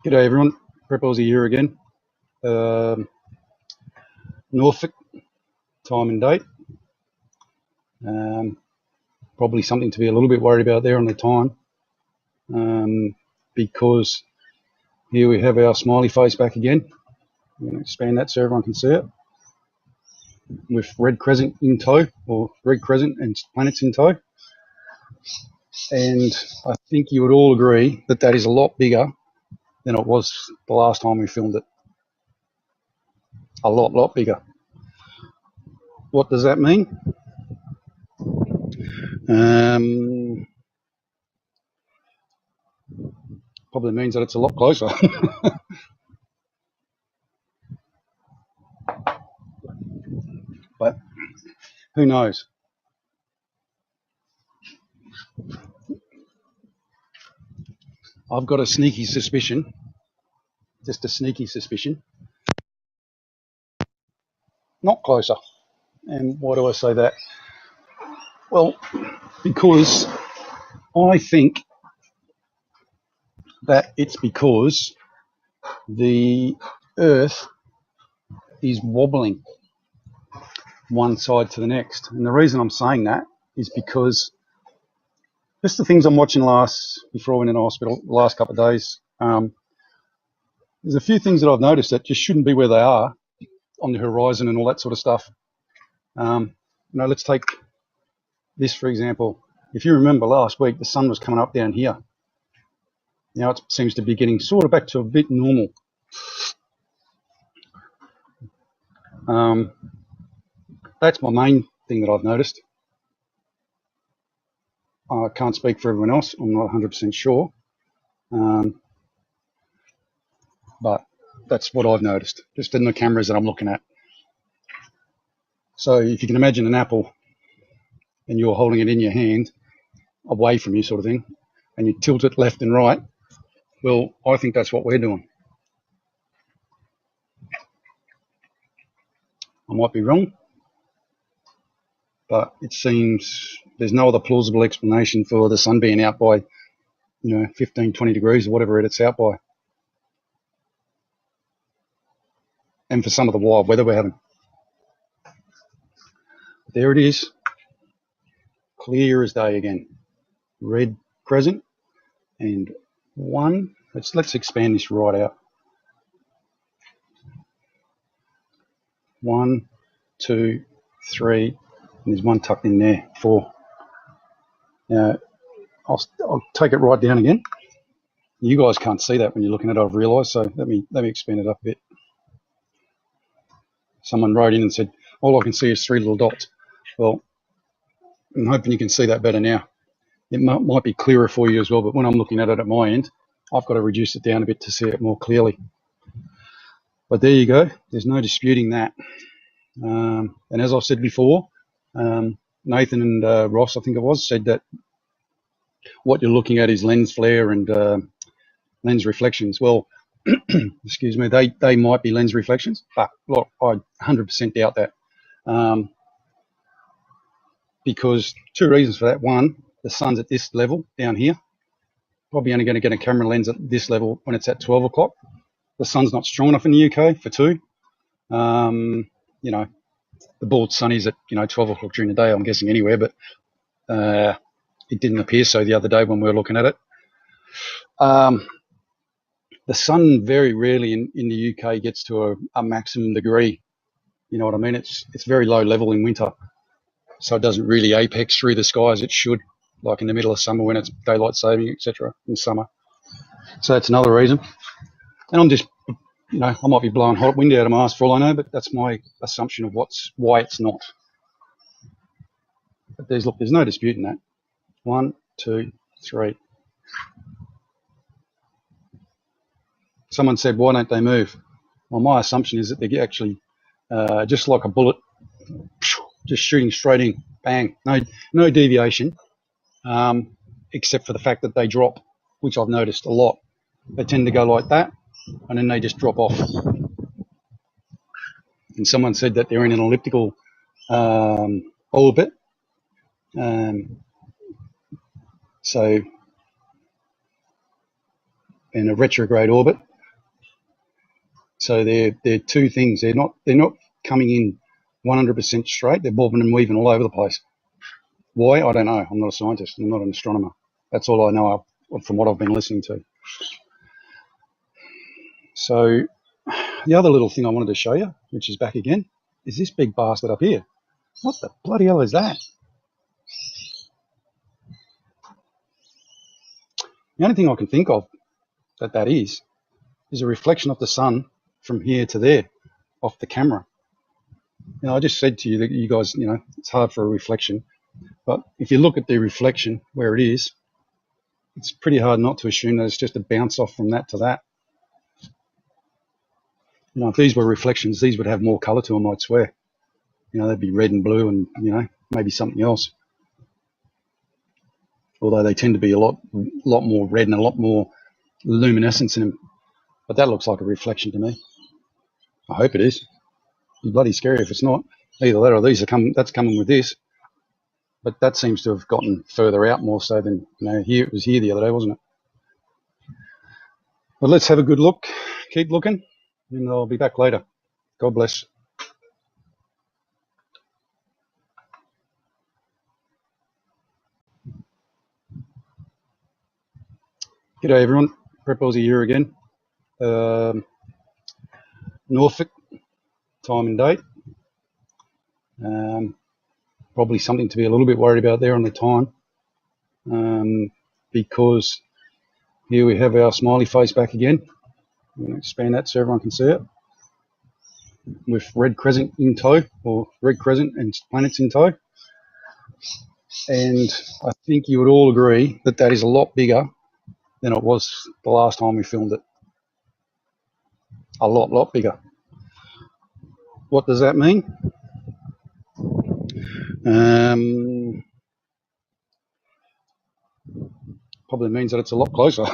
G'day everyone, Preppers here again. Um, Norfolk, time and date. Probably something to be a little bit worried about there on the time, because here we have our smiley face back again. I'm going to expand that so everyone can see it. With red crescent in tow, or red crescent and planets in tow. And I think you would all agree that that is a lot bigger than it was the last time we filmed it. A lot bigger. What does that mean? Probably means that it's a lot closer. But who knows? I've got a sneaky suspicion, just a sneaky suspicion, not closer. And why do I say that? Well, because I think that it's because the Earth is wobbling one side to the next. And the reason I'm saying that is because just the things I'm watching before I went into hospital, the last couple of days, there's a few things that I've noticed that just shouldn't be where they are on the horizon and all that sort of stuff. Let's take this, for example. If you remember last week, the sun was coming up down here. Now it seems to be getting sort of back to a bit normal. That's my main thing that I've noticed. I can't speak for everyone else. I'm not 100% sure. But that's what I've noticed, just in the cameras that I'm looking at. So if you can imagine an apple and you're holding it in your hand, away from you sort of thing, and you tilt it left and right, well, I think that's what we're doing. I might be wrong, but it seems there's no other plausible explanation for the sun being out by 15, 20 degrees or whatever it's out by, and for some of the wild weather we're having. There it is, clear as day again, red crescent, and let's expand this right out. 1, 2, 3, and there's one tucked in there, 4. Now I'll take it right down again. You guys can't see that when you're looking at it, I've realised, so let me expand it up a bit. Someone wrote in and said, all I can see is 3 little dots. Well, I'm hoping you can see that better now. It might be clearer for you as well, but when I'm looking at it at my end, I've got to reduce it down a bit to see it more clearly. But there you go. There's no disputing that. And as I've said before, Nathan and Ross, I think it was, said that what you're looking at is lens flare and lens reflections. Well, excuse me, they might be lens reflections, but look, I 100% doubt that. Because 2 reasons for that. One, the sun's at this level down here. Probably only going to get a camera lens at this level when it's at 12 o'clock. The sun's not strong enough in the UK for 2. The broad sun is at 12 o'clock during the day, I'm guessing anywhere, but it didn't appear so the other day when we were looking at it. The sun very rarely in the UK gets to a maximum degree. You know what I mean? It's very low level in winter, so it doesn't really apex through the sky as it should, like in the middle of summer when it's daylight saving, etc. in summer. So that's another reason. And I'm just, I might be blowing hot wind out of my ass for all I know, but that's my assumption of why it's not. But there's no disputing that. 1, 2, 3. Someone said, why don't they move? Well, my assumption is that they're actually just like a bullet, just shooting straight in, bang, no deviation, except for the fact that they drop, which I've noticed a lot. They tend to go like that, and then they just drop off. And someone said that they're in an elliptical orbit. So in a retrograde orbit. So they're two things. They're not coming in 100% straight. They're bobbing and weaving all over the place. Why? I don't know. I'm not a scientist. I'm not an astronomer. That's all I know from what I've been listening to. So the other little thing I wanted to show you, which is back again, is this big bastard up here. What the bloody hell is that? The only thing I can think of that is a reflection of the sun from here to there off the camera. I just said to you that you guys, it's hard for a reflection. But if you look at the reflection where it is, it's pretty hard not to assume that it's just a bounce off from that to that. If these were reflections, these would have more colour to them, I'd swear. They'd be red and blue and, maybe something else. Although they tend to be a lot more red and a lot more luminescence in them. But that looks like a reflection to me. I hope it is. It'd be bloody scary if it's not. Either that or that's coming with this. But that seems to have gotten further out more so than, here. It was here the other day, wasn't it? But let's have a good look. Keep looking, and I'll be back later. God bless. G'day everyone. Prep Aussie here again. Norfolk, time and date. Probably something to be a little bit worried about there on the time, because here we have our smiley face back again. I'm going to expand that so everyone can see it. With red crescent in tow, or red crescent and planets in tow. And I think you would all agree that that is a lot bigger than it was the last time we filmed it. A lot bigger. What does that mean? Probably means that it's a lot closer.